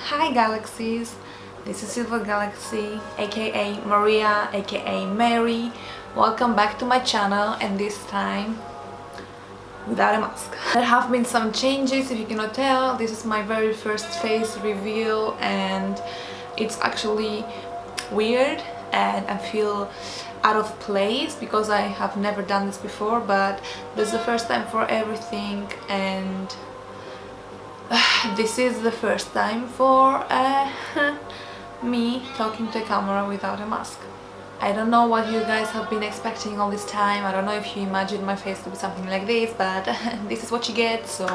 Hi galaxies, this is Silver Galaxy, aka Maria, aka Mary. Welcome back to my channel, and this time without a mask. There have been some changes, if you cannot tell. This is my very first face reveal and it's actually weird and I feel out of place because I have never done this before, but this is the first time for everything, and this is the first time for me talking to a camera without a mask. I don't know what you guys have been expecting all this time. I don't know if you imagine my face to be something like this, but this is what you get. So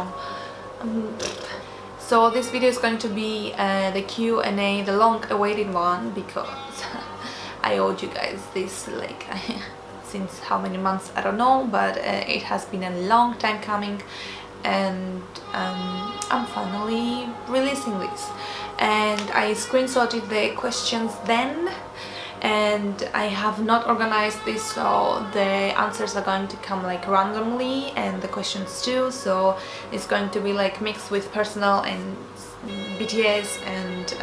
this video is going to be the Q&A, the long-awaited one, because I owed you guys this like since how many months I don't know, but it has been a long time coming, and I'm finally releasing this. And I screenshotted the questions then, and I have not organized this, so the answers are going to come like randomly, and the questions too, so it's going to be like mixed with personal and BTS and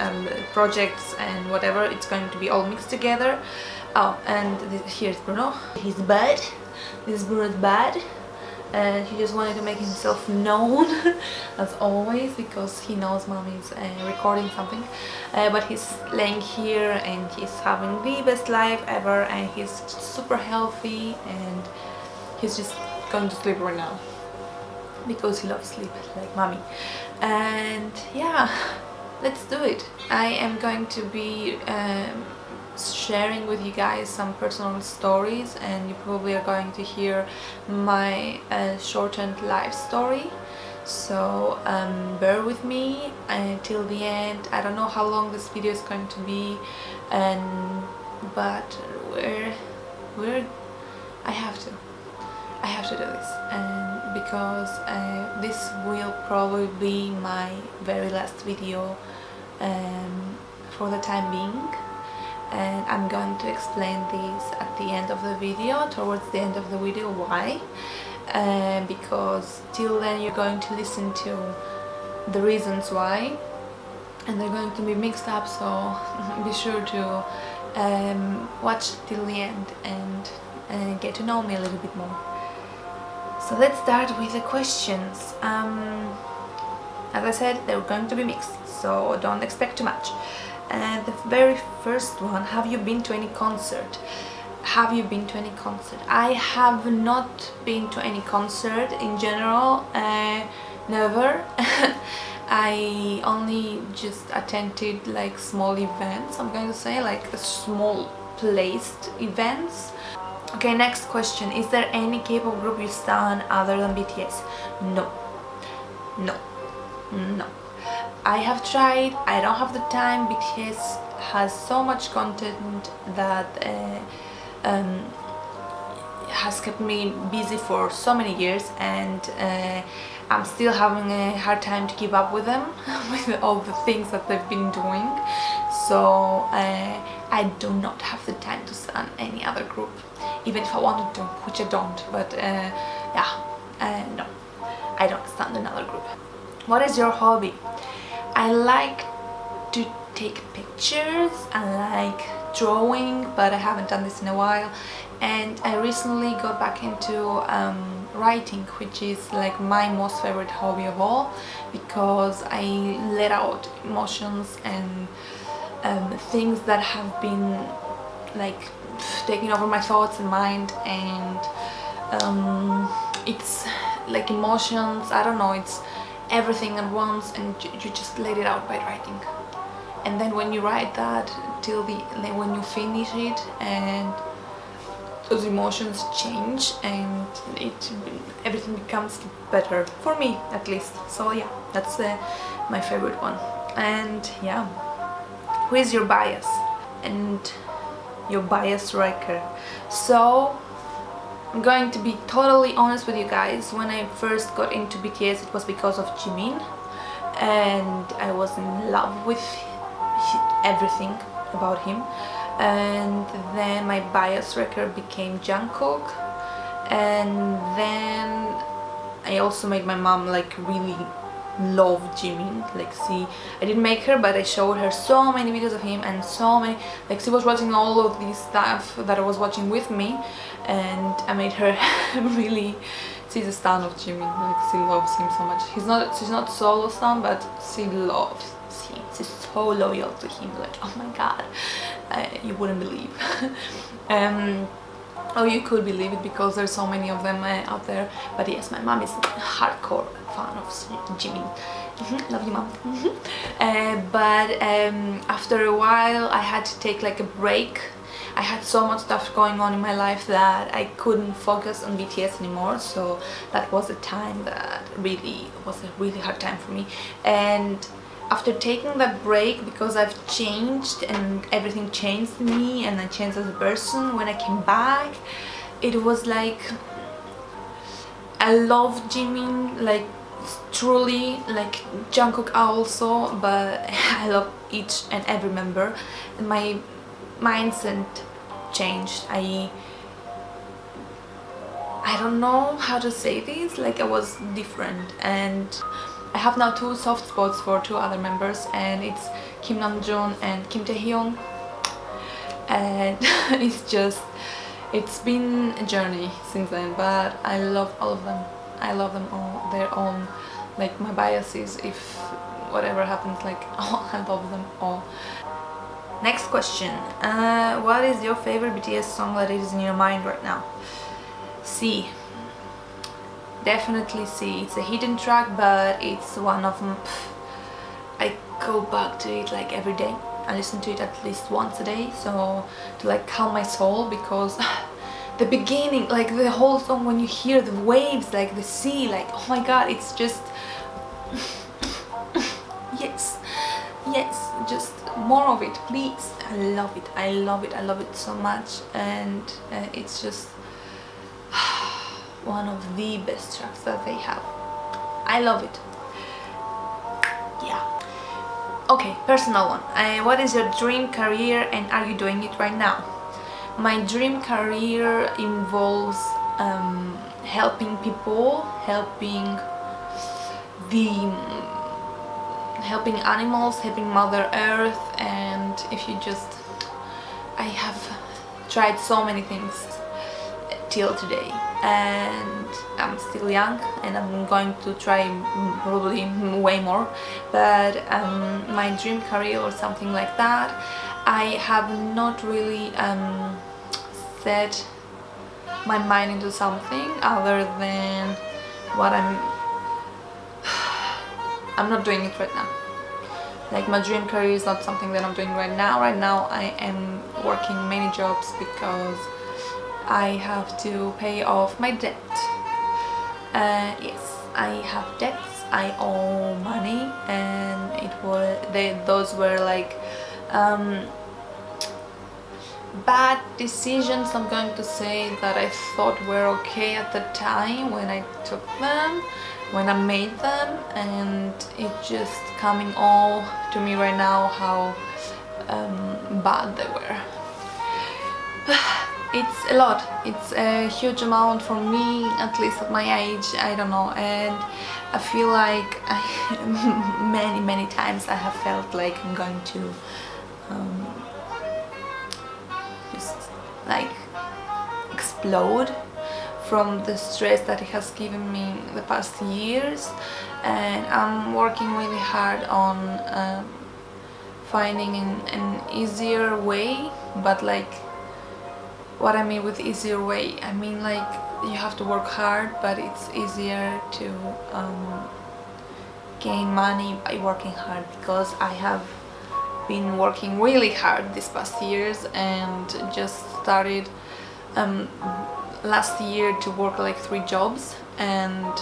projects and whatever. It's going to be all mixed together. Oh, and here's Bruno. He's bad. This is Bruno's bad. He just wanted to make himself known as always, because he knows mommy's recording something, but he's laying here and he's having the best life ever, and he's super healthy, and he's just going to sleep right now because he loves sleep like mommy. And yeah, let's do it. I am going to be sharing with you guys some personal stories, and you probably are going to hear my shortened life story, so bear with me until the end. I don't know how long this video is going to be, but I have to do this, and because this will probably be my very last video for the time being. And I'm going to explain this at the end of the video, towards the end of the video, why. Because till then you're going to listen to the reasons why, and they're going to be mixed up, so be sure to watch till the end and get to know me a little bit more. So let's start with the questions. As I said, they're going to be mixed, so don't expect too much. The very first one: have you been to any concert? Have you been to any concert? I have not been to any concert in general, never. I only just attended like small events, I'm going to say, like small placed events. Okay, next question: is there any K-pop group you stan other than BTS? No. I have tried, I don't have the time. BTS has so much content that has kept me busy for so many years, and I'm still having a hard time to keep up with them with all the things that they've been doing. So I do not have the time to stan any other group, even if I wanted to, which I don't, but no, I don't stan another group. What is your hobby? I like to take pictures, I like drawing, but I haven't done this in a while, and I recently got back into writing, which is like my most favorite hobby of all, because I let out emotions and things that have been like taking over my thoughts and mind, and it's like emotions, I don't know, it's everything at once, and you just let it out by writing. And then when you write that till when you finish it, and those emotions change, and everything becomes better, for me at least. So yeah, that's my favorite one. And yeah, who is your bias and your bias wrecker? So I'm going to be totally honest with you guys. When I first got into BTS, it was because of Jimin, and I was in love with everything about him. And then my bias wrecker became Jungkook, and then I also made my mom like really love gymming. Like I didn't make her, but I showed her so many videos of him, and so many, like she was watching all of these stuff that I was watching with me, and I made her really, she's a stan of gymming. Like she loves him so much. She's not solo stan, but she loves him. She's so loyal to him. Like, oh my god, you wouldn't believe. Oh, you could believe it, because there's so many of them out there. But yes, my mom is a hardcore fan of gymming. Love you, mom. But after a while I had to take like a break. I had so much stuff going on in my life that I couldn't focus on BTS anymore, so that was a time that really was a really hard time for me. And after taking that break, because I've changed and everything changed in me and I changed as a person, when I came back, it was like I love gymming, like truly, like Jungkook also, but I love each and every member. And my mindset changed. I don't know how to say this, like I was different. And I have now two soft spots for two other members, and it's Kim Namjoon and Kim Taehyung. And it's been a journey since then, but I love all of them. I love them all, their own, like my biases, if whatever happens, like, oh, I love them all. Next question. What is your favorite BTS song that is in your mind right now? See. Definitely See. It's a hidden track, but it's one of them. I go back to it like every day. I listen to it at least once a day, so to like calm my soul, because the beginning, like the whole song, when you hear the waves, like the sea, like oh my god, it's just yes, just more of it, please. I love it, I love it, I love it so much. And it's just one of the best tracks that they have. I love it. Yeah. Okay, personal one. What is your dream career, and are you doing it right now? My dream career involves helping people, helping animals, helping Mother Earth. And I have tried so many things till today, and I'm still young, and I'm going to try probably way more. But my dream career or something like that, I have not really set my mind into something other than what I'm not doing it right now. Like my dream career is not something that I'm doing right now. Right now I am working many jobs because I have to pay off my debt. Yes, I have debts, I owe money, and those were like bad decisions, I'm going to say, that I thought were okay at the time when I took them, when I made them, and it's just coming all to me right now how bad they were. It's a lot, it's a huge amount for me, at least at my age, I don't know. And I feel like many times I have felt like I'm going to just like explode from the stress that it has given me the past years. And I'm working really hard on finding an easier way. But like, what I mean with easier way, I mean like you have to work hard, but it's easier to gain money by working hard, because I have been working really hard these past years, and just started last year to work like 3 jobs, and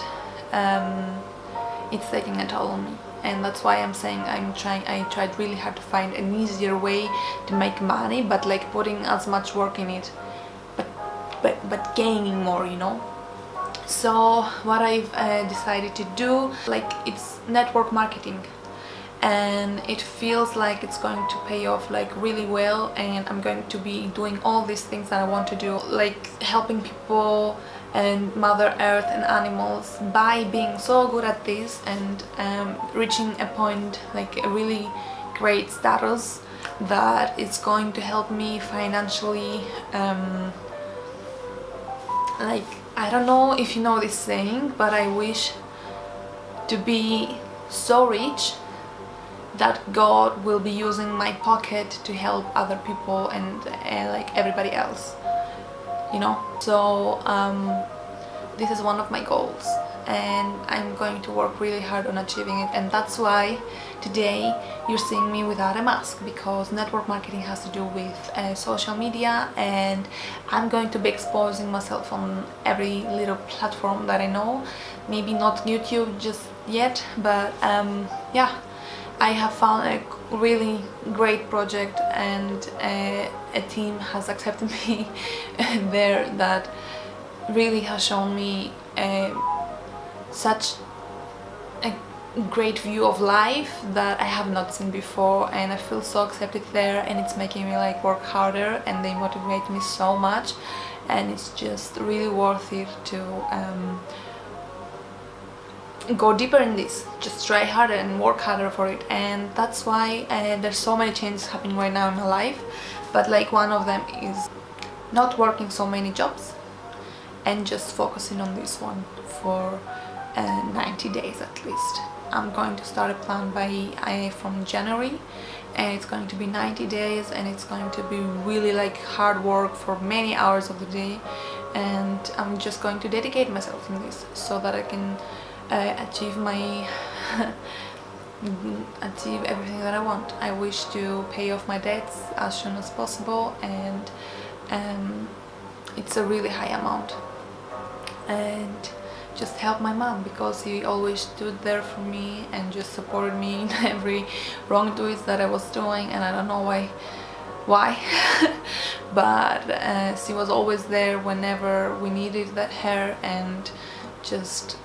it's taking a toll on me. And that's why I'm saying I tried really hard to find an easier way to make money, but like putting as much work in it, but gaining more, you know. So what I've decided to do, like, it's network marketing, and it feels like it's going to pay off like really well, and I'm going to be doing all these things that I want to do, like helping people and Mother Earth and animals by being so good at this and reaching a point, like a really great status that it's going to help me financially. Like, I don't know if you know this saying, but I wish to be so rich that God will be using my pocket to help other people and like everybody else, you know. So this is one of my goals, and I'm going to work really hard on achieving it. And that's why today you're seeing me without a mask, because network marketing has to do with social media, and I'm going to be exposing myself on every little platform that I know. Maybe not YouTube just yet, but yeah, I have found a really great project, and a team has accepted me there that really has shown me such a great view of life that I have not seen before, and I feel so accepted there, and it's making me like work harder, and they motivate me so much, and it's just really worth it to go deeper in this, just try harder and work harder for it. And that's why there's so many changes happening right now in my life, but like one of them is not working so many jobs and just focusing on this one for 90 days at least. I'm going to start a plan from January, and it's going to be 90 days, and it's going to be really like hard work for many hours of the day, and I'm just going to dedicate myself in this so that I can achieve my achieve everything that I want. I wish to pay off my debts as soon as possible, and it's a really high amount, and just help my mom, because he always stood there for me and just supported me in every wrongdoing that I was doing, and I don't know why but she was always there whenever we needed her, and just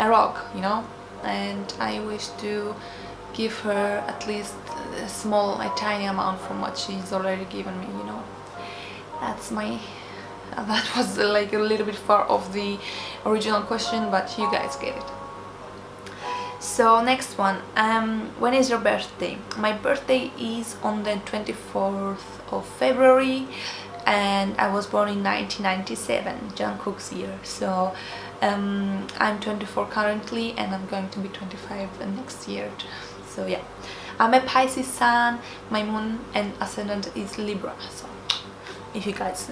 a rock, you know. And I wish to give her at least a tiny amount from what she's already given me, you know. That's my that was like a little bit far off the original question, but you guys get it. So next one, when is your birthday? My birthday is on the 24th of February, and I was born in 1997, John Cook's year. So I'm 24 currently, and I'm going to be 25 next year. So yeah, I'm a Pisces sun, my moon and ascendant is Libra. So if you guys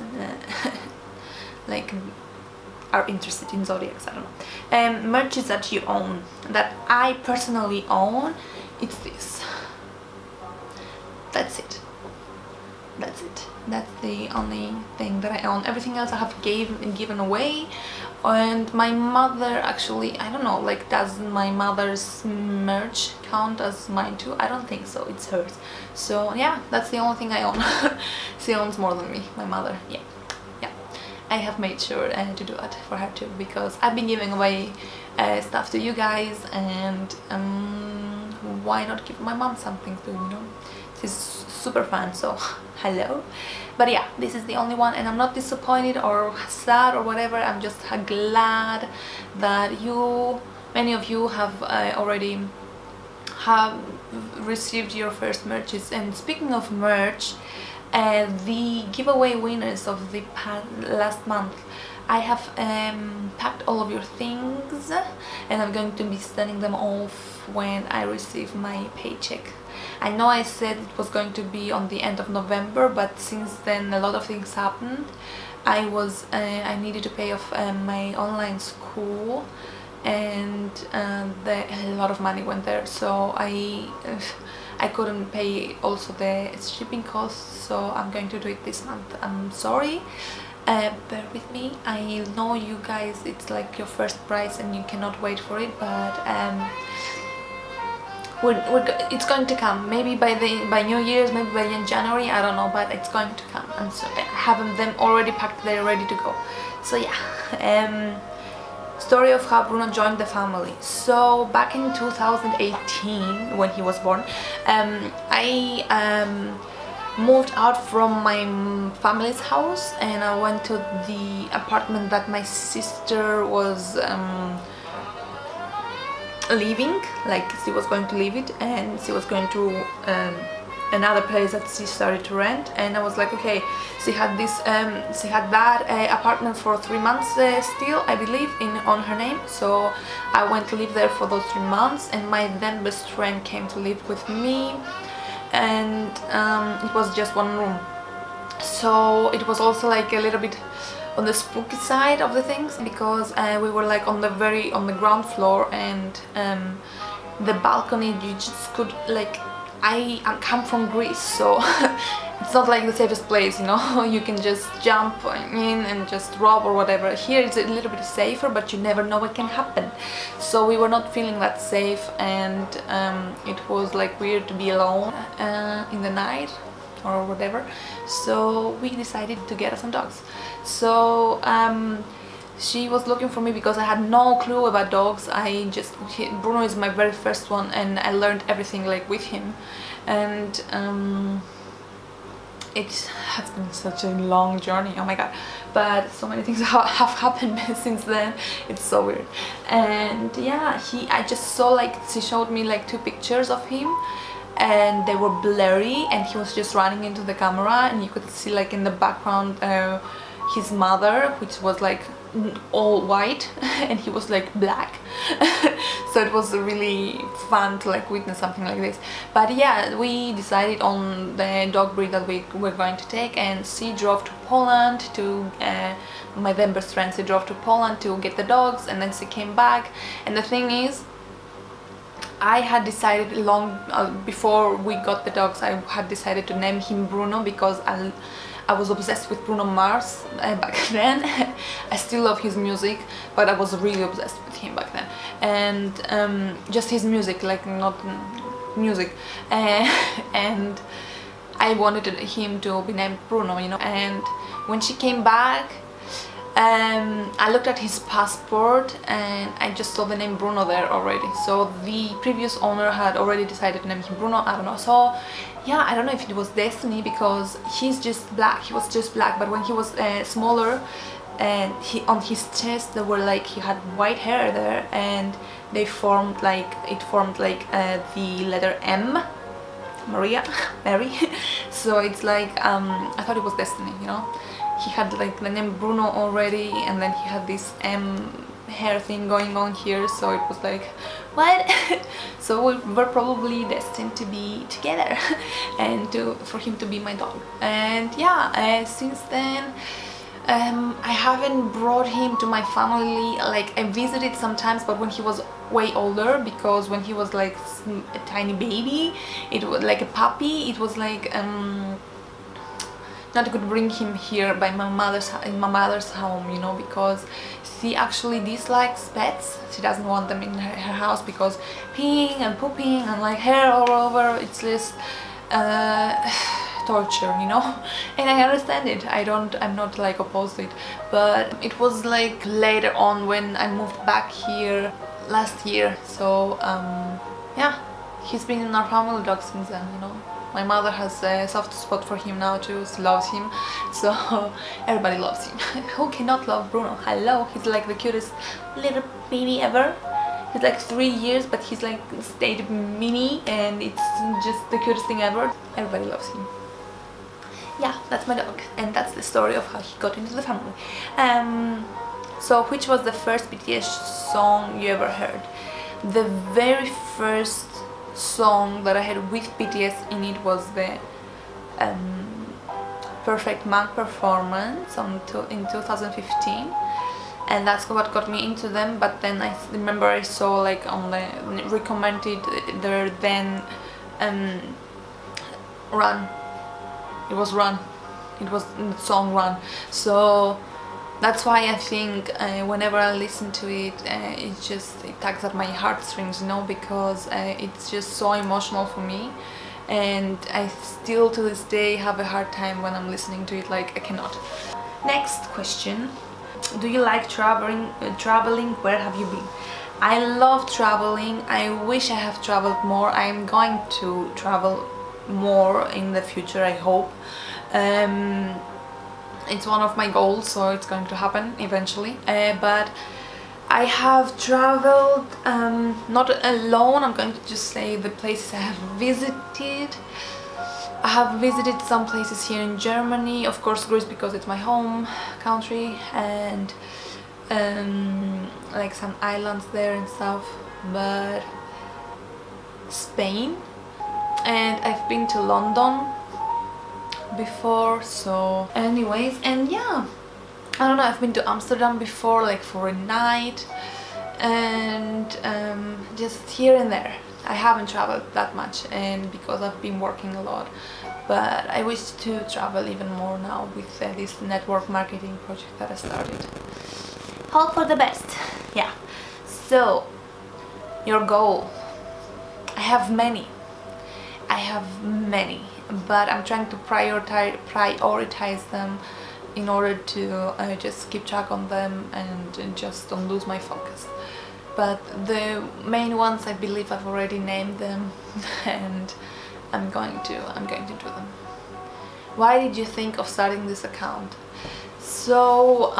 like are interested in zodiacs, I don't know. Merches that you own, that I personally own, it's this. That's it. That's the only thing that I own. Everything else I have given away. And my mother, actually, I don't know, like, does my mother's merch count as mine too? I don't think so, it's hers. So yeah, that's the only thing I own. She owns more than me, my mother. Yeah, I have made sure to do that for her too, because I've been giving away stuff to you guys, and why not give my mom something too, you know? She's super fan, so hello. But yeah, this is the only one, and I'm not disappointed or sad or whatever. I'm just glad that many of you have already have received your first merches. And speaking of merch, the giveaway winners of the last month, I have packed all of your things, and I'm going to be sending them off when I receive my paycheck. I know I said it was going to be on the end of November, but since then a lot of things happened. I needed to pay off my online school, and a lot of money went there, so I couldn't pay also the shipping costs, so I'm going to do it this month. I'm sorry, bear with me. I know you guys, it's like your first prize and you cannot wait for it, but it's going to come. Maybe by New Year's, maybe by January, I don't know, but it's going to come. And so I have them already packed, they're ready to go. So yeah, story of how Bruno joined the family. So back in 2018, when he was born, I moved out from my family's house, and I went to the apartment that my sister was leaving, like she was going to leave it, and she was going to another place that she started to rent. And I was like, okay, she had this she had that apartment for 3 months still, I believe, on her name. So I went to live there for those 3 months, and my then best friend came to live with me, and it was just one room, so it was also like a little bit on the spooky side of the things, because we were like on the ground floor, and the balcony, you just could like, I come from Greece, so it's not like the safest place, you know. You can just jump in and just rob or whatever. Here it's a little bit safer, but you never know what can happen. So we were not feeling that safe, and it was like weird to be alone in the night or whatever. So we decided to get us some dogs. So she was looking for me because I had no clue about dogs. Bruno is my very first one, and I learned everything like with him, and it has been such a long journey, oh my god, but so many things have happened since then. It's so weird. And yeah, I just saw, like, she showed me like 2 pictures of him, and they were blurry, and he was just running into the camera, and you could see like in the background his mother, which was like all white, and he was like black. So it was really fun to like witness something like this. But yeah, we decided on the dog breed that we were going to take, and she drove to Poland to my then best friend, she drove to Poland to get the dogs, and then she came back. And the thing is, I had decided long before we got the dogs, I had decided to name him Bruno, because I was obsessed with Bruno Mars back then. I still love his music, but I was really obsessed with him back then. And just his music, like not music. And I wanted him to be named Bruno, you know. And when she came back, I looked at his passport, and I just saw the name Bruno there already. So the previous owner had already decided to name him Bruno, I don't know. So yeah, I don't know if it was destiny, because he's just black, he was just black. But when he was smaller, and on his chest there were like, he had white hair there, and they formed like, the letter M, Maria, Mary. So it's like, I thought it was destiny, you know. He had like the name Bruno already, and then he had this M hair thing going on here, so it was like, what? So we were probably destined to be together and for him to be my dog. And yeah, since then I haven't brought him to my family. Like, I visited sometimes, but when he was way older, because when he was like a tiny baby, it was like a puppy, it was like not good bring him here by in my mother's home, you know, because she actually dislikes pets. She doesn't want them in her house, because peeing and pooping and like hair all over, it's just torture, you know. And I understand it. I'm not like opposed to it, but it was like later on when I moved back here last year. So yeah, he's been in our family dog since then, you know. My mother has a soft spot for him now too. She loves him, so everybody loves him. Who cannot love Bruno? Hello, he's like the cutest little baby ever. He's like 3 years, but he's like stayed mini, and it's just the cutest thing ever. Everybody loves him. Yeah, that's my dog, and that's the story of how he got into the family. So which was the first BTS song you ever heard? The very first song that I had with BTS in it was the Perfect Man performance in 2015, and that's what got me into them. But then I remember I saw like on the recommended their then Run. It was the song Run. So that's why I think whenever I listen to it, it tugs at my heartstrings, you know, because it's just so emotional for me, and I still to this day have a hard time when I'm listening to it, like I cannot. Next question: do you like traveling? Where have you been? I love traveling. I wish I have traveled more. I'm going to travel more in the future, I hope. It's one of my goals, so it's going to happen eventually. But I have traveled not alone. I'm going to just say the places I have visited. I have visited some places here in Germany, of course Greece because it's my home country, and like some islands there and stuff, but Spain, and I've been to London before, so anyways. And yeah, I don't know, I've been to Amsterdam before, like for a night, and just here and there. I haven't traveled that much, and because I've been working a lot, but I wish to travel even more now with this network marketing project that I started. Hope for the best. Yeah. So, your goal. I have many, but I'm trying to prioritize them in order to just keep track on them and just don't lose my focus. But the main ones, I believe I've already named them, and I'm going to do them. Why did you think of starting this account? So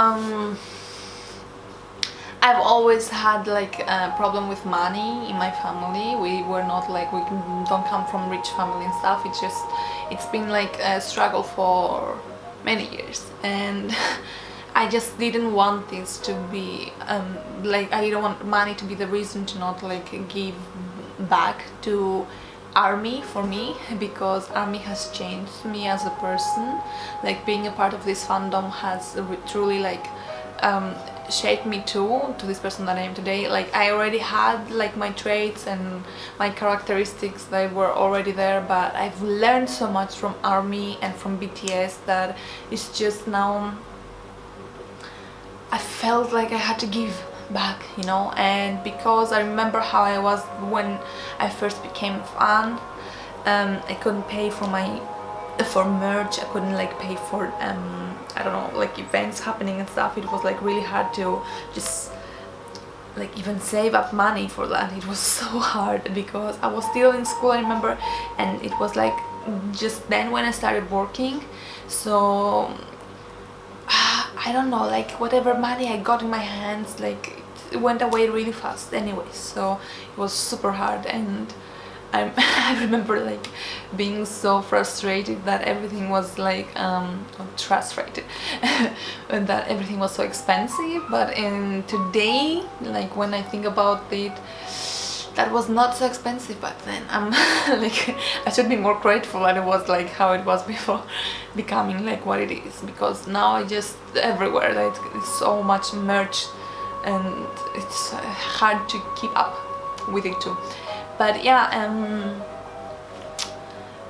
I've always had like a problem with money in my family. We don't come from rich family and stuff. It's been like a struggle for many years, and I just didn't want this to be like, I didn't want money to be the reason to not like give back to army for me, because army has changed me as a person. Like being a part of this fandom has truly like shaped me to this person that I am today. Like I already had like my traits and my characteristics, they were already there, but I've learned so much from army and from BTS that it's just now I felt like I had to give back, you know. And because I remember how I was when I first became a fan, I couldn't pay for merch, I couldn't like pay for I don't know, like events happening and stuff. It was like really hard to just like even save up money for that. It was so hard because I was still in school, I remember, and it was like just then when I started working. So I don't know, like whatever money I got in my hands, like it went away really fast anyway, so it was super hard. And I remember like being so frustrated that everything was like frustrated and that everything was so expensive. But in today, like when I think about it, that was not so expensive back then. I'm like, I should be more grateful that it was like how it was before becoming like what it is, because now I just everywhere, like it's so much merch and it's hard to keep up with it too. But yeah,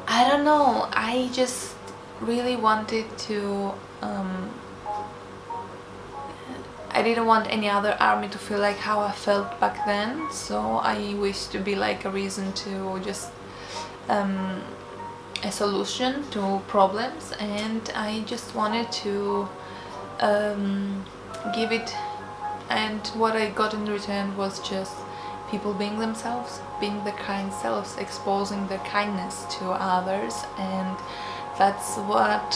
I don't know, I just really wanted to I didn't want any other army to feel like how I felt back then, so I wished to be like a reason to just a solution to problems, and I just wanted to give it, and what I got in return was just people being themselves, being their kind selves, exposing their kindness to others. And that's what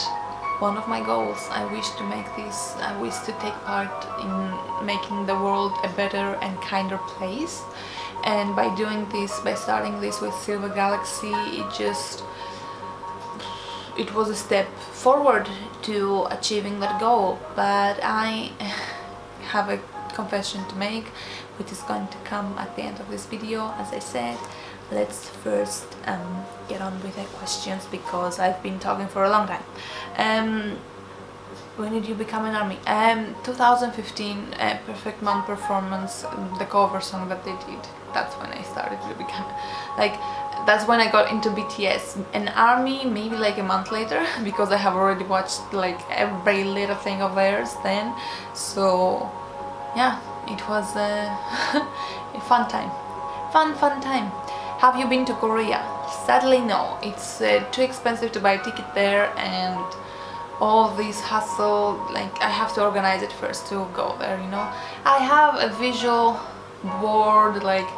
one of my goals. I wish to make this, I wish to take part in making the world a better and kinder place. And by doing this, by starting this with Silver Galaxy, it was a step forward to achieving that goal. But I have a confession to make, which is going to come at the end of this video. As I said, let's first get on with the questions, because I've been talking for a long time. When did you become an army? 2015, Perfect Man Performance, the cover song that they did. That's when I started to become, like, that's when I got into BTS. An army maybe like a month later, because I have already watched like every little thing of theirs then. So yeah, it was a fun time. Fun time. Have you been to Korea? Sadly no, it's too expensive to buy a ticket there, and all this hassle, like I have to organize it first to go there, you know. I have a visual board, like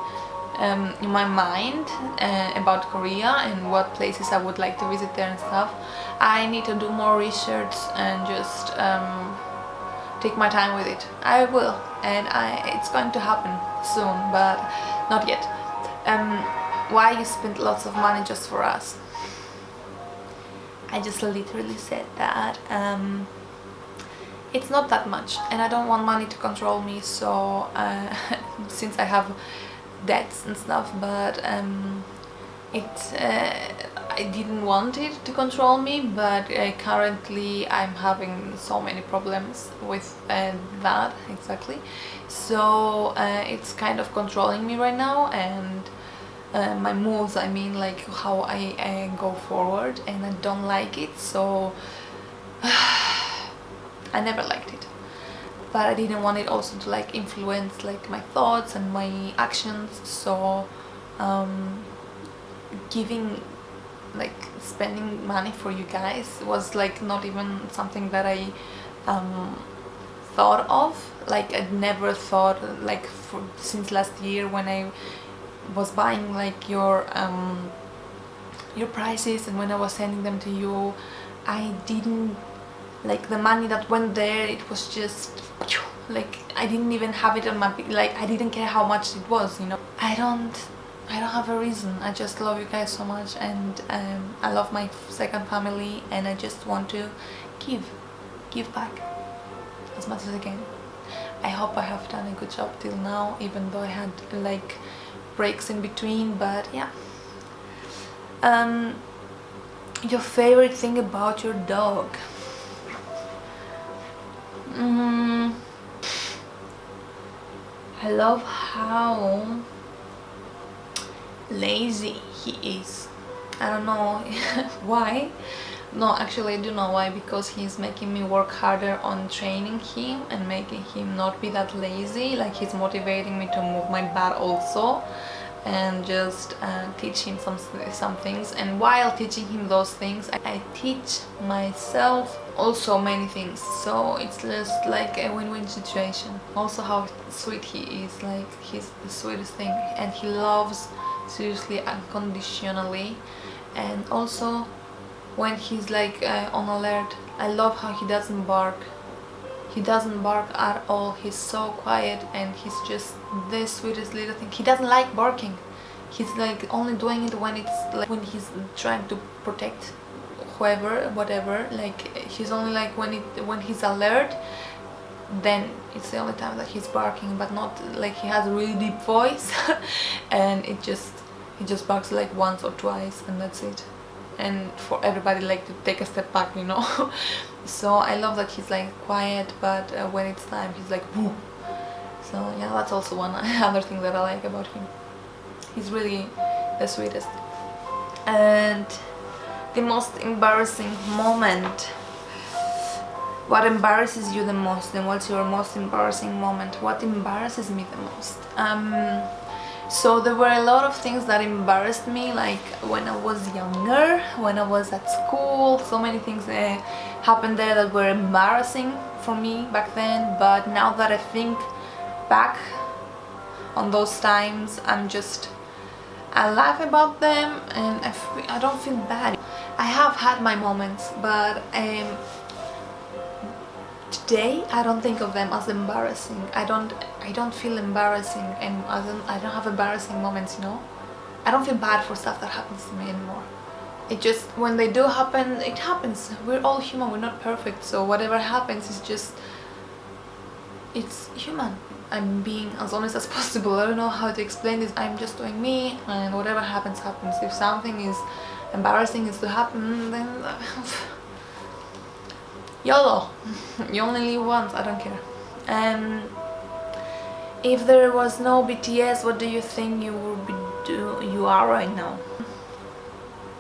in my mind about Korea and what places I would like to visit there and stuff. I need to do more research and just take my time with it. I will, and it's going to happen soon, but not yet. Why you spend lots of money just for us? I just literally said that it's not that much, and I don't want money to control me. So since I have debts and stuff, but I didn't want it to control me, but currently I'm having so many problems with that exactly. So it's kind of controlling me right now, and my moves, I mean, like how I go forward, and I don't like it. So I never liked it, but I didn't want it also to like influence like my thoughts and my actions. So spending money for you guys was like not even something that I thought of. Like I'd never thought, like since last year when I was buying like your prices, and when I was sending them to you, I didn't like the money that went there. It was just like I didn't even have it on my, like I didn't care how much it was, you know. I don't have a reason. I just love you guys so much, and I love my second family, and I just want to give back as much as I can. I hope I have done a good job till now, even though I had like breaks in between, but yeah. Your favorite thing about your dog? I love how lazy he is. I don't know why. No, actually I do know why, because he's making me work harder on training him and making him not be that lazy. Like he's motivating me to move my butt also, and just teach him some things. And while teaching him those things, I teach myself also many things. So it's just like a win-win situation. Also how sweet he is, like he's the sweetest thing, and he loves seriously unconditionally. And also when he's like on alert, I love how he doesn't bark. He doesn't bark at all. He's so quiet, and he's just the sweetest little thing. He doesn't like barking. He's like only doing it when it's like when he's trying to protect whoever, whatever. Like he's only like when he's alert, then it's the only time that he's barking, but not like he has a really deep voice and he just barks like once or twice, and that's it. And for everybody like to take a step back, you know. So I love that he's like quiet, but when it's time he's like woo. So yeah, that's also one other thing that I like about him. He's really the sweetest. And the most embarrassing moment. What embarrasses you the most, and what's your most embarrassing moment? What embarrasses me the most? So there were a lot of things that embarrassed me, like when I was younger, when I was at school. So many things happened there that were embarrassing for me back then. But now that I think back on those times, I laugh about them, and I don't feel bad. I have had my moments, but today I don't think of them as embarrassing. I don't feel embarrassing, and I don't have embarrassing moments, you know. I don't feel bad for stuff that happens to me anymore. It just, when they do happen, it happens. We're all human, we're not perfect, so whatever happens is just, it's human. I'm being as honest as possible. I don't know how to explain this. I'm just doing me, and whatever happens, happens. If something is embarrassing is to happen, then YOLO. You only live once, I don't care. If there was no BTS, what do you think you are right now?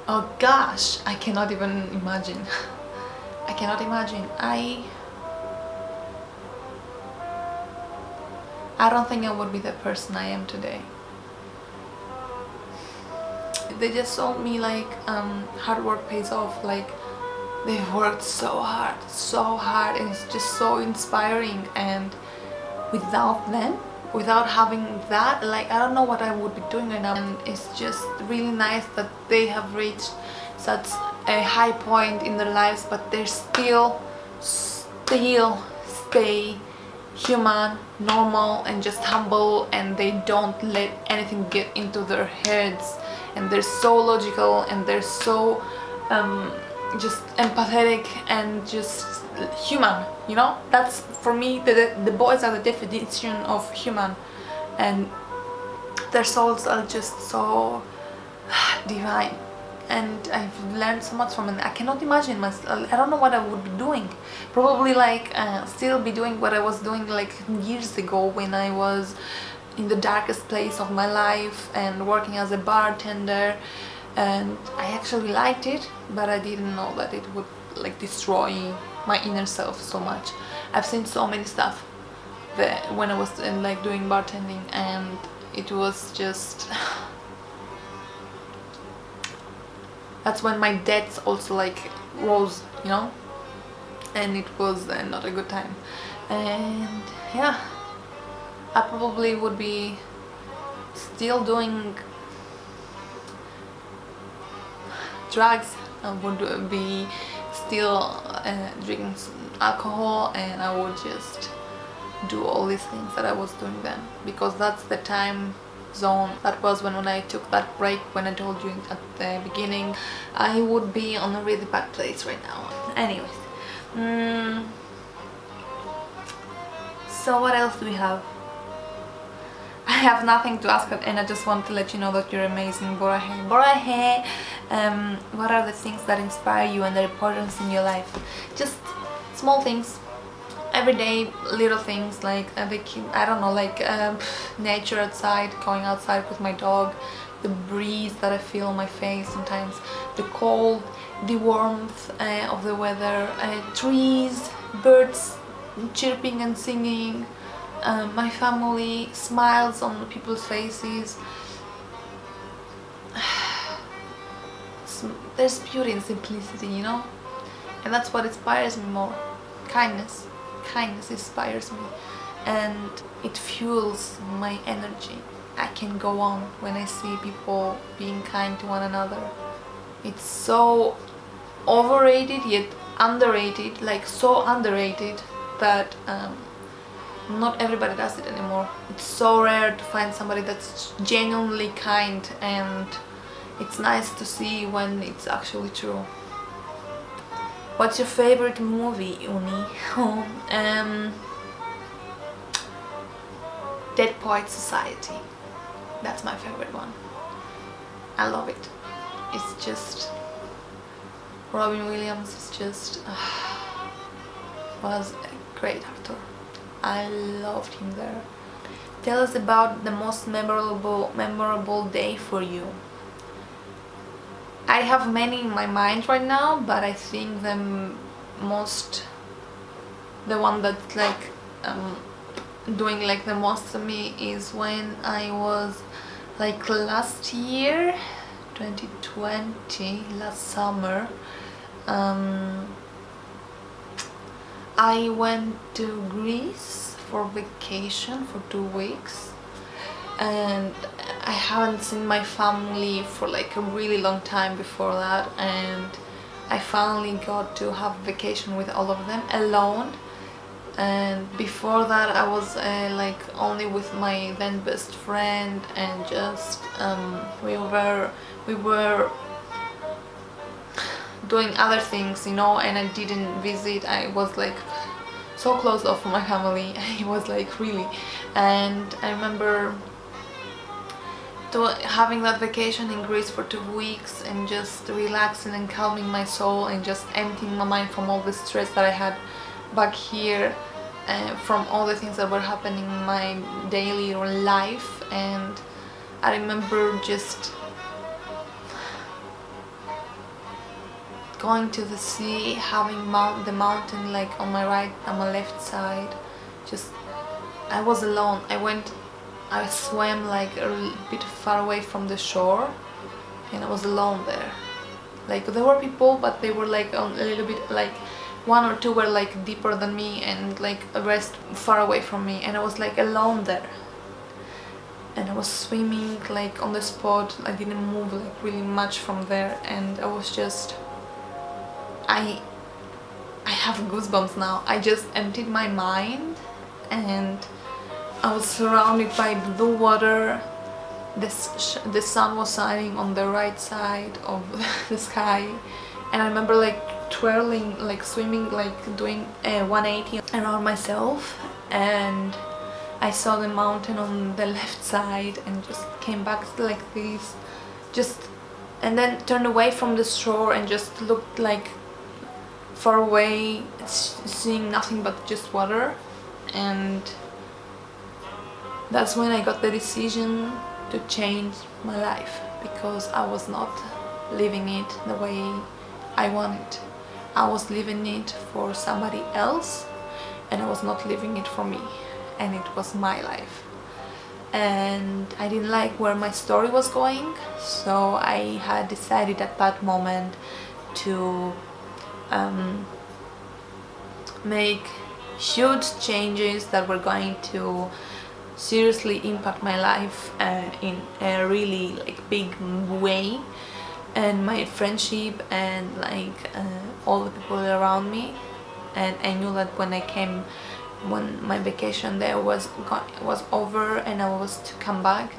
Oh gosh, I cannot even imagine. I cannot imagine. I don't think I would be the person I am today. They just told me like hard work pays off. Like they've worked so hard, and it's just so inspiring. And without them, without having that, like, I don't know what I would be doing right now. And it's just really nice that they have reached such a high point in their lives, but they're still stay human, normal, and just humble, and they don't let anything get into their heads, and they're so logical, and they're so just empathetic and just human, you know. That's for me, the boys are the definition of human, and their souls are just so divine, and I've learned so much from it. I cannot imagine myself, I don't know what I would be doing. Probably like still be doing what I was doing like years ago, when I was in the darkest place of my life and working as a bartender, and I actually liked it, but I didn't know that it would like destroy my inner self so much. I've seen so many stuff that when I was like doing bartending, and it was just that's when my debts also like rose, you know, and it was not a good time. And yeah, I probably would be still doing drugs. I would be still drinking alcohol, and I would just do all these things that I was doing then, because that's the time zone. That was when I took that break, when I told you at the beginning. I would be on a really bad place right now. Anyways, so what else do we have? I have nothing to ask, and I just want to let you know that you're amazing. Borahe, Borahe. What are the things that inspire you and their importance in your life? Just small things, everyday little things, like I don't know, like nature outside, going outside with my dog, the breeze that I feel on my face sometimes, the cold, the warmth of the weather, trees, birds chirping and singing, my family, smiles on people's faces. There's beauty in simplicity, you know, and that's what inspires me more. Kindness inspires me, and it fuels my energy. I can go on when I see people being kind to one another. It's so overrated yet underrated, like so underrated that not everybody does it anymore. It's so rare to find somebody that's genuinely kind, and it's nice to see when it's actually true. What's your favorite movie, Uni? Dead Poets Society. That's my favorite one. I love it. It's just Robin Williams is just was a great actor. I loved him there. Tell us about the most memorable day for you. I have many in my mind right now, but I think the one that's like doing like the most to me is when I was like last year, 2020, last summer. I went to Greece for vacation for 2 weeks, and I haven't seen my family for like a really long time before that, and I finally got to have vacation with all of them alone. And before that I was like only with my then best friend, and just we were doing other things, you know, and I didn't visit. I was like so closed off from my family. It was like really, and I remember having that vacation in Greece for 2 weeks and just relaxing and calming my soul and just emptying my mind from all the stress that I had back here, from all the things that were happening in my daily life. And I remember just going to the sea, having the mountain like on my right and my left side. Just I was alone. I swam like a bit far away from the shore, and I was alone there. Like there were people, but they were like a little bit, like 1 or 2 were like deeper than me, and like the rest far away from me, and I was like alone there. and I was swimming like on the spot. I didn't move like really much from there, and I was just, I have goosebumps now. I just emptied my mind, and I was surrounded by blue water. The sun was shining on the right side of the sky, and I remember like twirling, like swimming, like doing a 180 around myself, and I saw the mountain on the left side and just came back like this, just, and then turned away from the shore and just looked like far away, seeing nothing but just water. And that's when I got the decision to change my life, because I was not living it the way I wanted. I was living it for somebody else, and I was not living it for me, and it was my life. And I didn't like where my story was going, so I had decided at that moment to make huge changes that were going to seriously impact my life in a really like big way, and my friendship, and like all the people around me. And I knew that when my vacation there was over and I was to come back,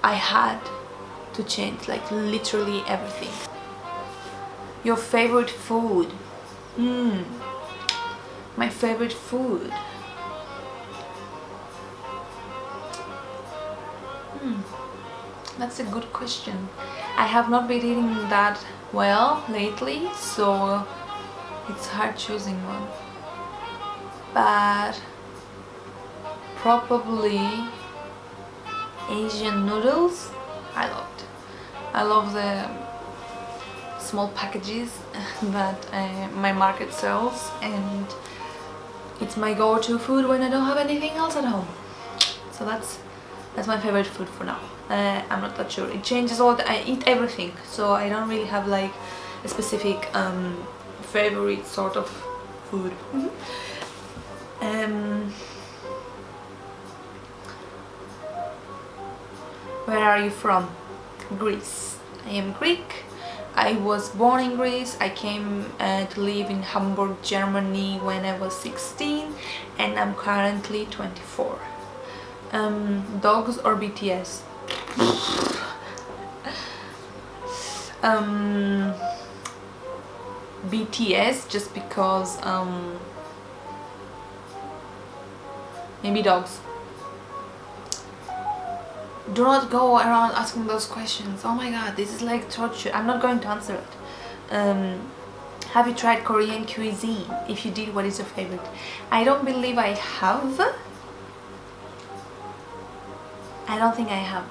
I had to change like literally everything. Your favorite food? My favorite food. That's a good question. I have not been eating that well lately, so it's hard choosing one. But probably Asian noodles. I love the small packages that my market sells, and it's my go-to food when I don't have anything else at home. So that's my favorite food for now. I'm not that sure. It changes all I eat everything, so I don't really have like a specific favorite sort of food. Where are you from? Greece. I am Greek. I was born in Greece. I came to live in Hamburg, Germany when I was 16, and I'm currently 24. Dogs or BTS? BTS, just because maybe dogs. Do not go around asking those questions. Oh my god, this is like torture. I'm not going to answer it. Have you tried Korean cuisine? If you did, what is your favorite? I don't believe I have. I don't think I have.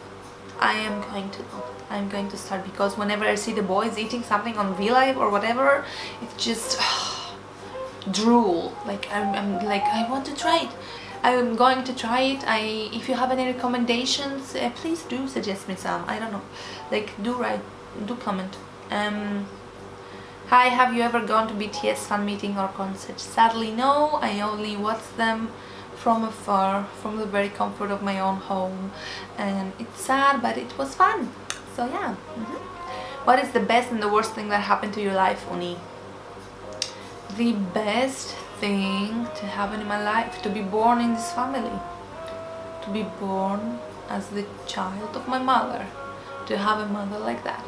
I am going to know. I'm going to start, because whenever I see the boys eating something on VLive or whatever, it's just drool. Like I'm like, I want to try it. I'm going to try it. If you have any recommendations, please do suggest me some. I don't know. Like, do comment. Hi, have you ever gone to BTS fan meeting or concert? Sadly, no. I only watched them from afar, from the very comfort of my own home, and it's sad, but it was fun. So yeah. What is the best and the worst thing that happened to your life, Uni? The best thing to happen in my life, to be born in this family, to be born as the child of my mother, to have a mother like that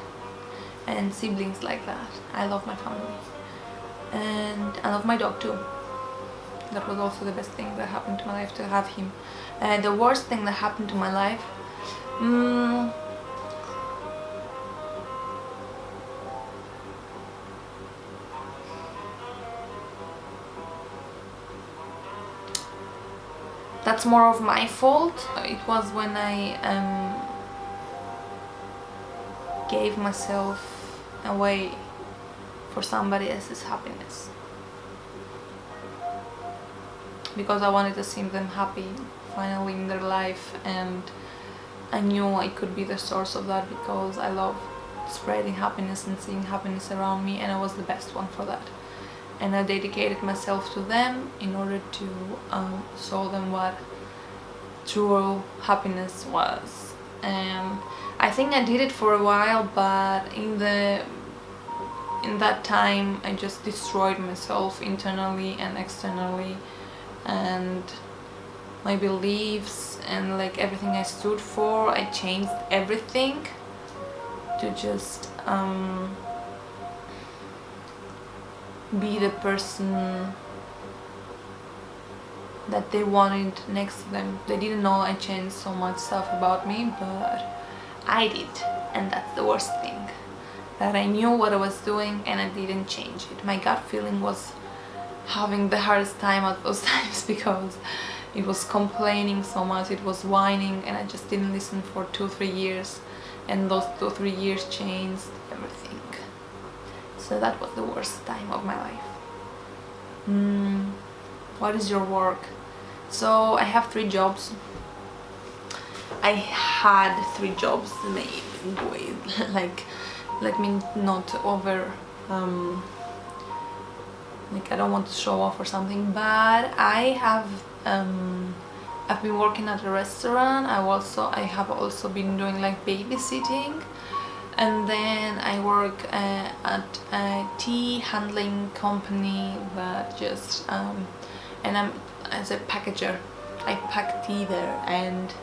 and siblings like that. I love my family, and I love my dog too. That was also the best thing that happened to my life, to have him. The worst thing that happened to my life, that's more of my fault. It was when I gave myself away for somebody else's happiness, because I wanted to see them happy finally in their life, and I knew I could be the source of that, because I love spreading happiness and seeing happiness around me, and I was the best one for that. And I dedicated myself to them in order to show them what true happiness was. and I think I did it for a while, but in that time I just destroyed myself internally and externally, and my beliefs and like everything I stood for. I changed everything to just be the person that they wanted next to them. They didn't know I changed so much stuff about me, but I did, and that's the worst thing. That I knew what I was doing and I didn't change it. My gut feeling was having the hardest time at those times because it was complaining so much, it was whining, and I just didn't listen for 2-3 years, and those 2-3 years changed everything. So that was the worst time of my life. What is your work? So I have 3 jobs. I had 3 jobs, maybe, like, let me not over like I don't want to show off or something, but I have I've been working at a restaurant. I have also been doing like babysitting, and then I work at a tea handling company that just and I'm as a packager. I pack tea there, and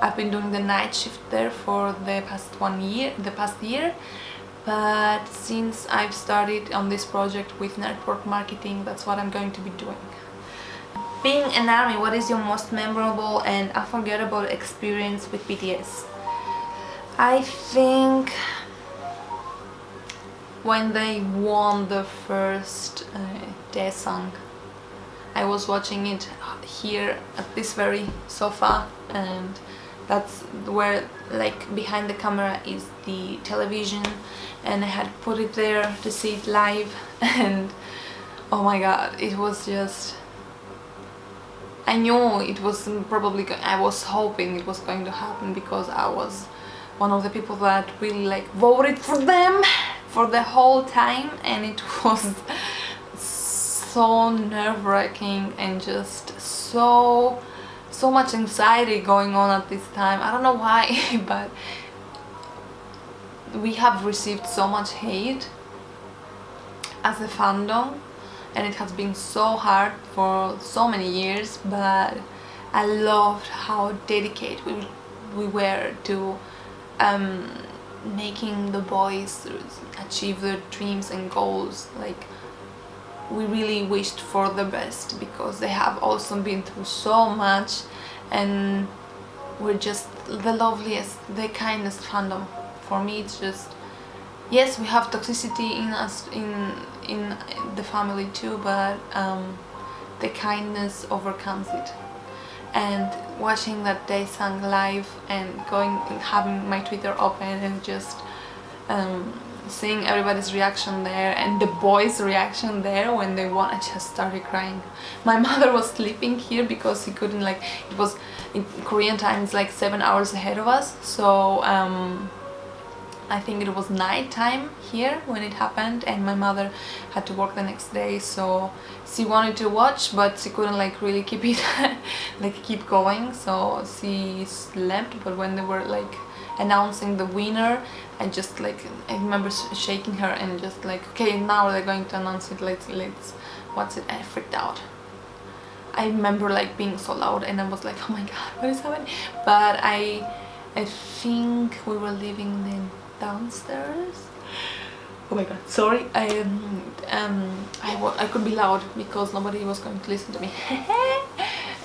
I've been doing the night shift there for the past year. But since I've started on this project with network marketing, that's what I'm going to be doing. Being an ARMY, what is your most memorable and unforgettable experience with BTS? I think when they won the first Daesung. I was watching it here at this very sofa, and that's where, like, behind the camera is the television, and I had put it there to see it live, and oh my god, it was just, I knew it was probably, I was hoping it was going to happen because I was one of the people that really like voted for them for the whole time, and it was so nerve-wracking and just so much anxiety going on at this time. I don't know why, but we have received so much hate as a fandom, and it has been so hard for so many years, but I loved how dedicated we were to making the boys achieve their dreams and goals. Like, we really wished for the best because they have also been through so much, and we're just the loveliest, the kindest fandom. For me, it's just, yes, we have toxicity in us, in the family too, but the kindness overcomes it. And watching that they sang live and going and having my Twitter open and just seeing everybody's reaction there and the boys' reaction there when they won, I just started crying. My mother was sleeping here because he couldn't, like, it was in Korean time, it's like 7 hours ahead of us, so I think it was night time here when it happened, and my mother had to work the next day, so she wanted to watch, but she couldn't like really keep it like keep going, so she slept. But when they were like announcing the winner, I just like, I remember shaking her and just like, okay, now they're going to announce it, let's watch it. I freaked out. I remember like being so loud, and I was like, oh my god, what is happening? But I think we were living then downstairs. Oh my god, sorry. I could be loud because nobody was going to listen to me.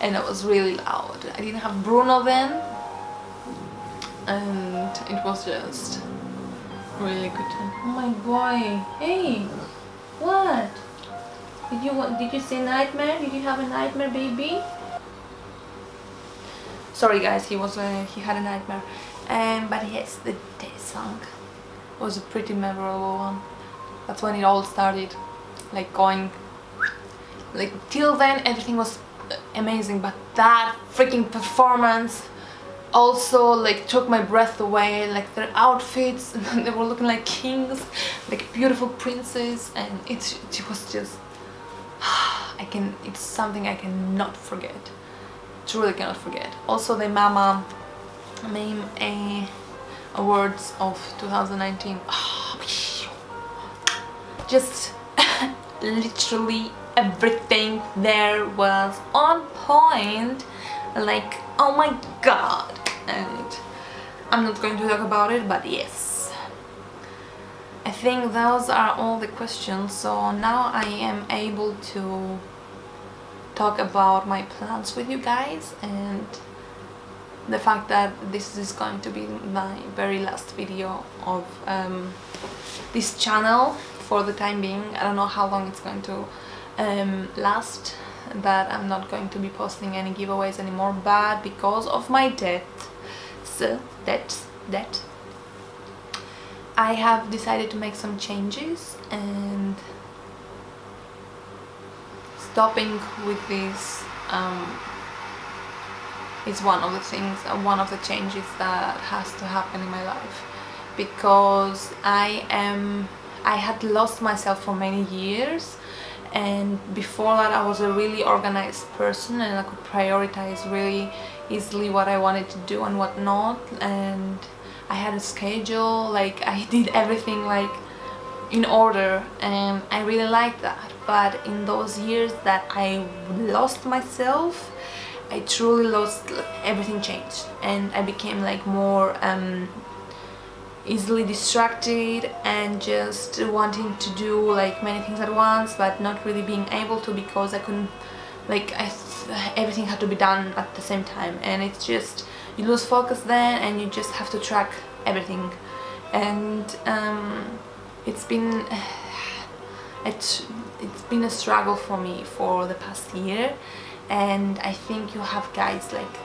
And I was really loud. I didn't have Bruno then, and it was just really good time. Oh my boy, hey, what? Did you see nightmare? Did you have a nightmare, baby? Sorry guys, he had a nightmare. But yes, the day song was a pretty memorable one. That's when it all started, like going, like till then everything was amazing, but that freaking performance also like took my breath away. Like their outfits, they were looking like kings, like beautiful princes, and it was just it's something I cannot forget, truly cannot forget. Also the mama main awards of 2019. Just literally everything there was on point, like, oh my god. And I'm not going to talk about it, but yes, I think those are all the questions. So now I am able to talk about my plans with you guys, and the fact that this is going to be my very last video of this channel for the time being. I don't know how long it's going to last, but I'm not going to be posting any giveaways anymore. But because of my debt, I have decided to make some changes, and stopping with this is one of the things, one of the changes that has to happen in my life, because I had lost myself for many years, and before that I was a really organized person, and I could prioritize really easily what I wanted to do and what not, and I had a schedule, like I did everything like in order, and I really liked that. But in those years that I lost myself, I truly lost, everything changed, and I became like more easily distracted and just wanting to do like many things at once, but not really being able to, because I couldn't, like everything had to be done at the same time, and it's just, you lose focus then, and you just have to track everything. And it's been a struggle for me for the past year, and I think you have guys, like,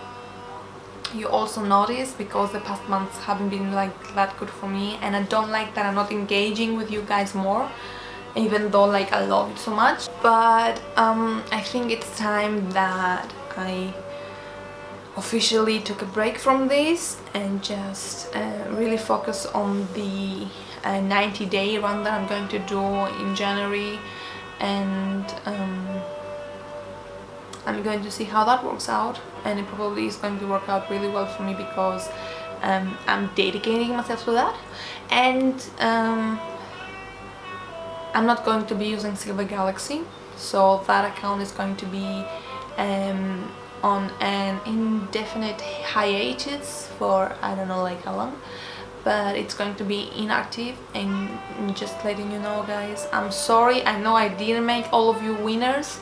you also notice, because the past months haven't been like that good for me, and I don't like that I'm not engaging with you guys more, even though like I love it so much. But I think it's time that I officially took a break from this and just really focus on the 90-day run that I'm going to do in January, and I'm going to see how that works out, and it probably is going to work out really well for me, because I'm dedicating myself to that. And I'm not going to be using Silver Galaxy, so that account is going to be on an indefinite hiatus for I don't know like how long, but it's going to be inactive. And just letting you know, guys, I'm sorry, I know I didn't make all of you winners,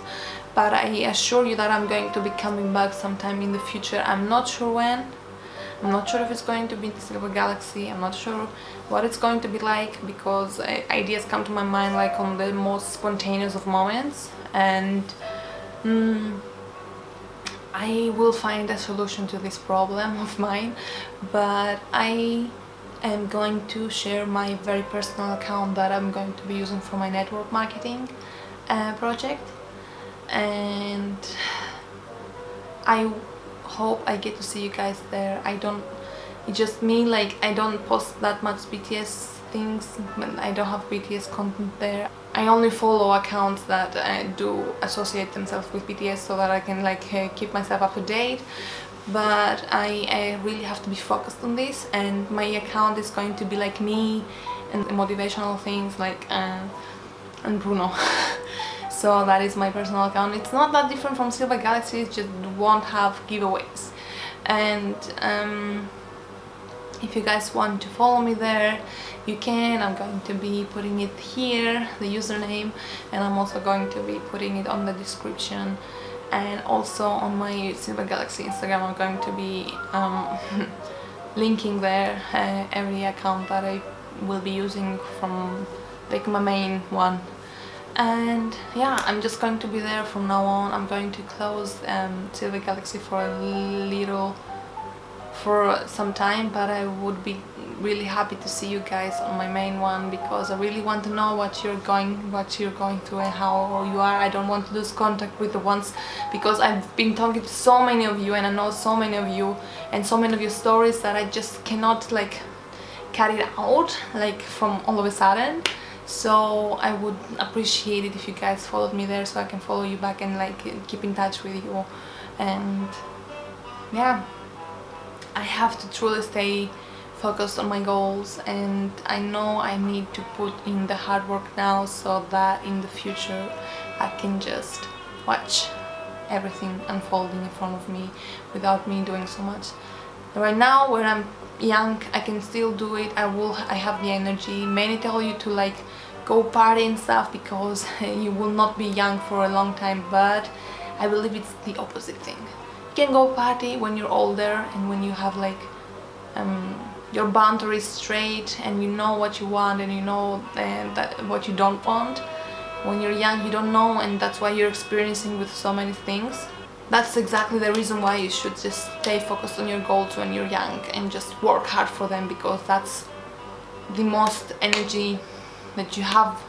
but I assure you that I'm going to be coming back sometime in the future. I'm not sure when, I'm not sure if it's going to be Silver Galaxy, I'm not sure what it's going to be like, because ideas come to my mind like on the most spontaneous of moments, and I will find a solution to this problem of mine. But I am going to share my very personal account that I'm going to be using for my network marketing project, and I hope I get to see you guys there. It just means like I don't post that much BTS things, I don't have BTS content there. I only follow accounts that do associate themselves with BTS, so that I can like keep myself up to date. But I really have to be focused on this, and my account is going to be like me and motivational things like and Bruno. So that is my personal account. It's not that different from Silver Galaxy, it just won't have giveaways. And if you guys want to follow me there, you can. I'm going to be putting it here, the username, and I'm also going to be putting it on the description, and also on my Silver Galaxy Instagram I'm going to be linking there every account that I will be using from like my main one. And yeah, I'm just going to be there from now on. I'm going to close Silver Galaxy for some time, but I would be really happy to see you guys on my main one, because I really want to know what you're going through and how you are. I don't want to lose contact with the ones, because I've been talking to so many of you, and I know so many of you and so many of your stories that I just cannot like cut it out like from all of a sudden. So I would appreciate it if you guys followed me there, so I can follow you back and like keep in touch with you. And yeah, I have to truly stay focused on my goals, and I know I need to put in the hard work now so that in the future I can just watch everything unfolding in front of me without me doing so much. Right now, when I'm young, I can still do it. I have the energy. Many tell you to like go party and stuff because you will not be young for a long time, but I believe it's the opposite thing. You can go party when you're older and when you have like your boundaries straight and you know what you want and you know that what you don't want. When you're young, you don't know, and that's why you're experiencing with so many things. That's exactly the reason why you should just stay focused on your goals when you're young and just work hard for them, because that's the most energy that you have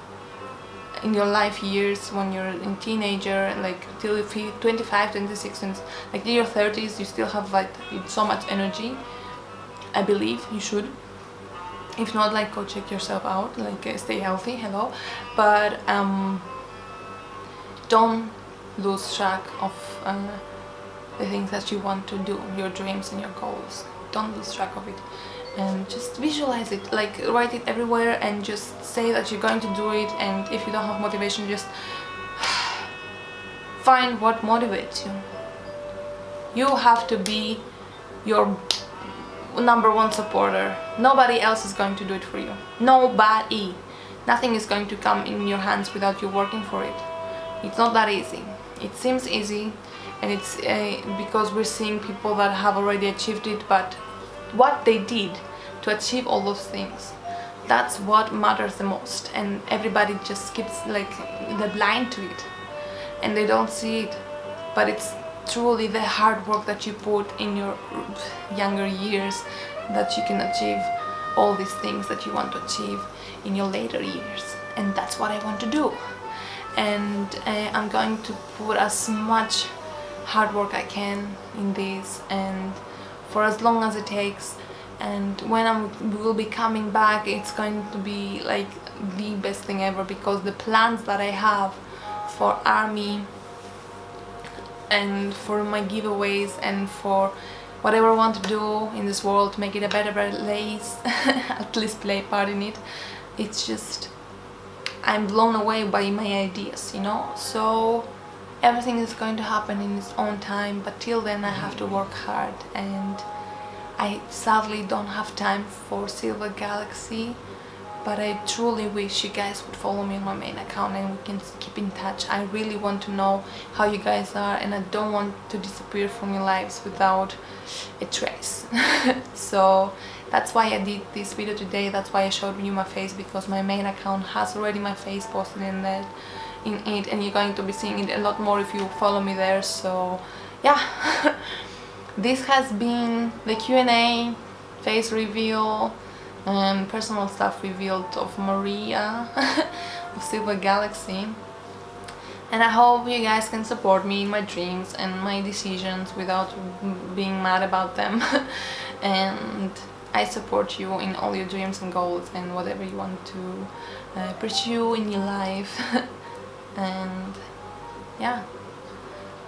in your life years when you're a teenager, like till 25, 26, and like in your 30s you still have like so much energy. I believe you should. If not, like go check yourself out, like stay healthy, hello. But don't lose track of the things that you want to do, your dreams and your goals. Don't lose track of it, and just visualize it, like write it everywhere and just say that you're going to do it. And if you don't have motivation, just find what motivates you. You have to be your number one supporter. Nobody else is going to do it for you. Nobody. Nothing is going to come in your hands without you working for it. It's not that easy. It seems easy, and it's because we're seeing people that have already achieved it, but what they did to achieve all those things, that's what matters the most. And everybody just keeps like they're blind to it and they don't see it, but it's truly the hard work that you put in your younger years that you can achieve all these things that you want to achieve in your later years. And that's what I want to do. And I'm going to put as much hard work I can in this, and for as long as it takes. And when we will be coming back, it's going to be like the best thing ever, because the plans that I have for army and for my giveaways and for whatever I want to do in this world to make it a better place, at least play a part in it, it's just, I'm blown away by my ideas, you know. So everything is going to happen in its own time, but till then I have to work hard. And I sadly don't have time for Silver Galaxy, but I truly wish you guys would follow me on my main account and we can keep in touch. I really want to know how you guys are, and I don't want to disappear from your lives without a trace. So that's why I did this video today. That's why I showed you my face, because my main account has already my face posted in it, and you're going to be seeing it a lot more if you follow me there. So yeah. This has been the Q&A, face reveal, and personal stuff revealed of Maria of Silver Galaxy. And I hope you guys can support me in my dreams and my decisions without being mad about them. And I support you in all your dreams and goals and whatever you want to pursue in your life. And yeah,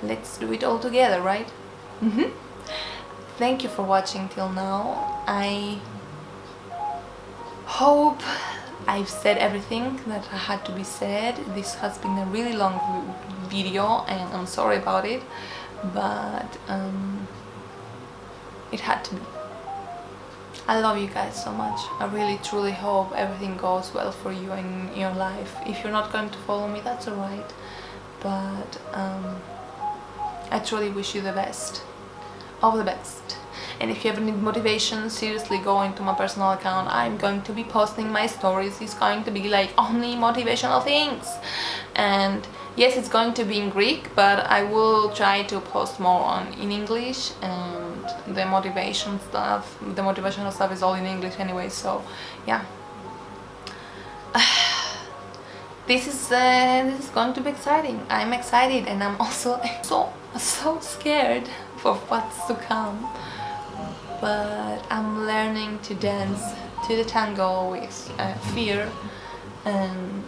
let's do it all together, right? Thank you for watching till now. I hope I've said everything that had to be said. This has been a really long video and I'm sorry about it, but it had to be. I love you guys so much. I really truly hope everything goes well for you in your life. If you're not going to follow me, that's alright, but I truly wish you the best of the best. And if you ever need motivation, seriously go into my personal account. I'm going to be posting my stories. It's going to be like only motivational things, and yes, it's going to be in Greek, but I will try to post more in English, and the motivational stuff is all in English anyway. So yeah. This is going to be exciting. I'm excited, and I'm also so scared for what's to come. But I'm learning to dance to the tango with fear, and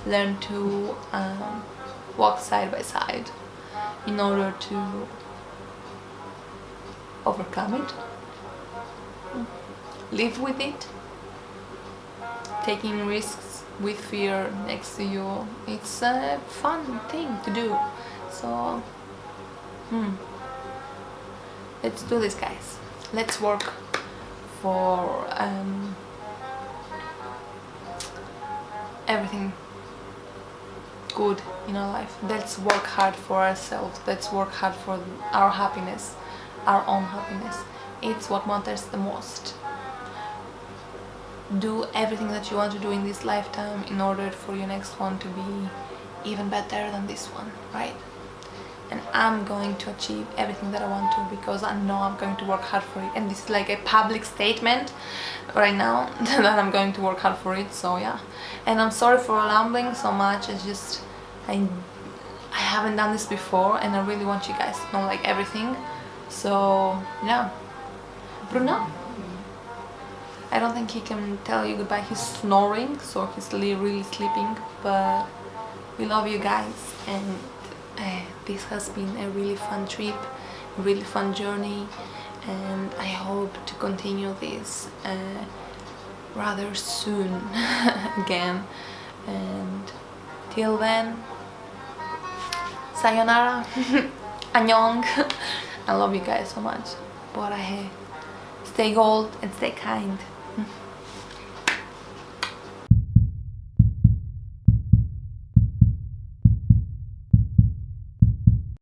learn to walk side by side in order to overcome it, live with it, taking risks with fear next to you. It's a fun thing to do. So let's do this, guys. Let's work for everything good in our life. Let's work hard for ourselves. Let's work hard for our happiness, our own happiness. It's what matters the most. Do everything that you want to do in this lifetime in order for your next one to be even better than this one, right? And I'm going to achieve everything that I want to, because I know I'm going to work hard for it. And this is like a public statement right now that I'm going to work hard for it. So yeah, and I'm sorry for rambling so much. It's just I haven't done this before, and I really want you guys to know like everything. So yeah, Bruno, I don't think he can tell you goodbye. He's snoring, so he's really sleeping. But we love you guys, and this has been a really fun trip, really fun journey, and I hope to continue this rather soon again. And till then, sayonara, annyeong. I love you guys so much. Stay gold and stay kind.